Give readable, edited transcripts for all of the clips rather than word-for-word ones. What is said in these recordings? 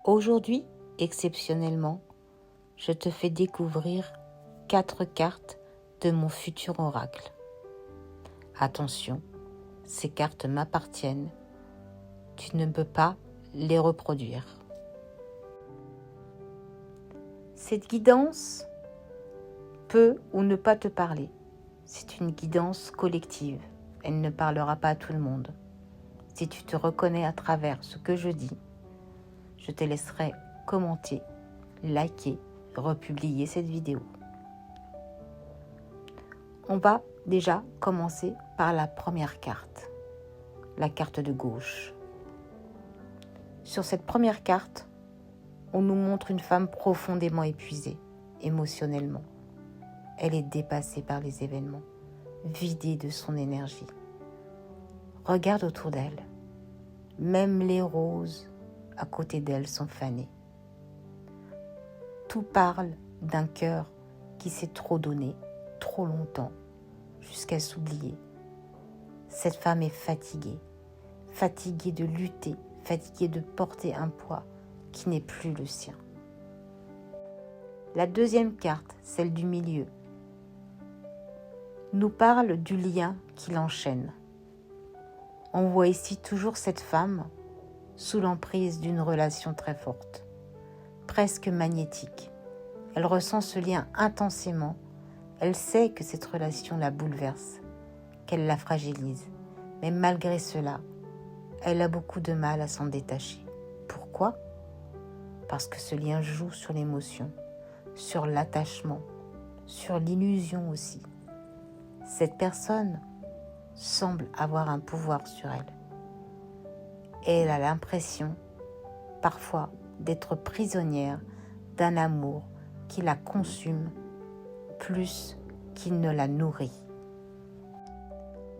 Aujourd'hui, exceptionnellement, je te fais découvrir 4 cartes de mon futur oracle. Attention, ces cartes m'appartiennent. Tu ne peux pas les reproduire. Cette guidance peut ou ne pas te parler. C'est une guidance collective. Elle ne parlera pas à tout le monde. Si tu te reconnais à travers ce que je dis, je te laisserai commenter, liker, republier cette vidéo. On va déjà commencer par la première carte, la carte de gauche. Sur cette première carte, on nous montre une femme profondément épuisée, émotionnellement. Elle est dépassée par les événements, vidée de son énergie. Regarde autour d'elle. Même les roses à côté d'elle sont fanées. Tout parle d'un cœur qui s'est trop donné, trop longtemps, jusqu'à s'oublier. Cette femme est fatiguée, fatiguée de lutter, fatiguée de porter un poids qui n'est plus le sien. La deuxième carte, celle du milieu, nous parle du lien qui l'enchaîne. On voit ici toujours cette femme sous l'emprise d'une relation très forte, presque magnétique. Elle ressent ce lien intensément. Elle sait que cette relation la bouleverse, qu'elle la fragilise. Mais malgré cela, elle a beaucoup de mal à s'en détacher. Pourquoi ? Parce que ce lien joue sur l'émotion, sur l'attachement, sur l'illusion aussi. Cette personne semble avoir un pouvoir sur elle. Et elle a l'impression, parfois, d'être prisonnière d'un amour qui la consume plus qu'il ne la nourrit.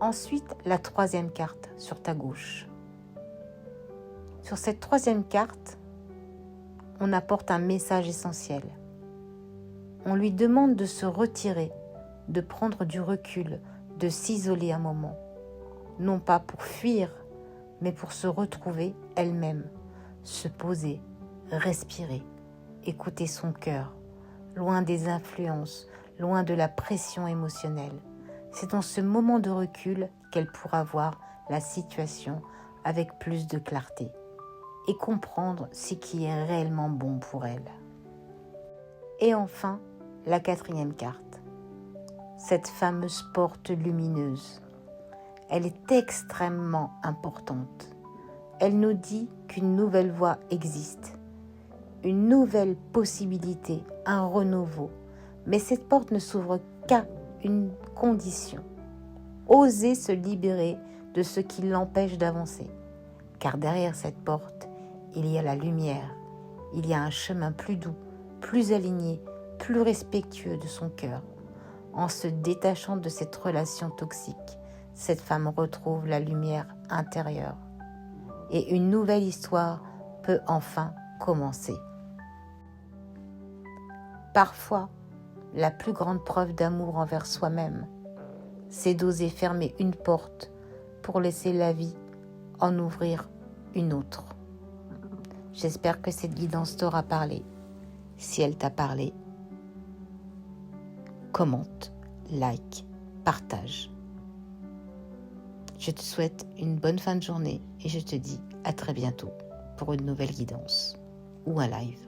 Ensuite, la troisième carte sur ta gauche. Sur cette troisième carte, on apporte un message essentiel. On lui demande de se retirer, de prendre du recul, de s'isoler un moment. Non pas pour fuir, mais pour se retrouver elle-même, se poser, respirer, écouter son cœur, loin des influences, loin de la pression émotionnelle. C'est dans ce moment de recul qu'elle pourra voir la situation avec plus de clarté et comprendre ce qui est réellement bon pour elle. Et enfin, la quatrième carte, cette fameuse porte lumineuse. Elle est extrêmement importante. Elle nous dit qu'une nouvelle voie existe, une nouvelle possibilité, un renouveau. Mais cette porte ne s'ouvre qu'à une condition. Oser se libérer de ce qui l'empêche d'avancer. Car derrière cette porte, il y a la lumière. Il y a un chemin plus doux, plus aligné, plus respectueux de son cœur. En se détachant de cette relation toxique, cette femme retrouve la lumière intérieure. Et une nouvelle histoire peut enfin commencer. Parfois, la plus grande preuve d'amour envers soi-même, c'est d'oser fermer une porte pour laisser la vie en ouvrir une autre. J'espère que cette guidance t'aura parlé. Si elle t'a parlé, commente, like, partage. Je te souhaite une bonne fin de journée et je te dis à très bientôt pour une nouvelle guidance ou un live.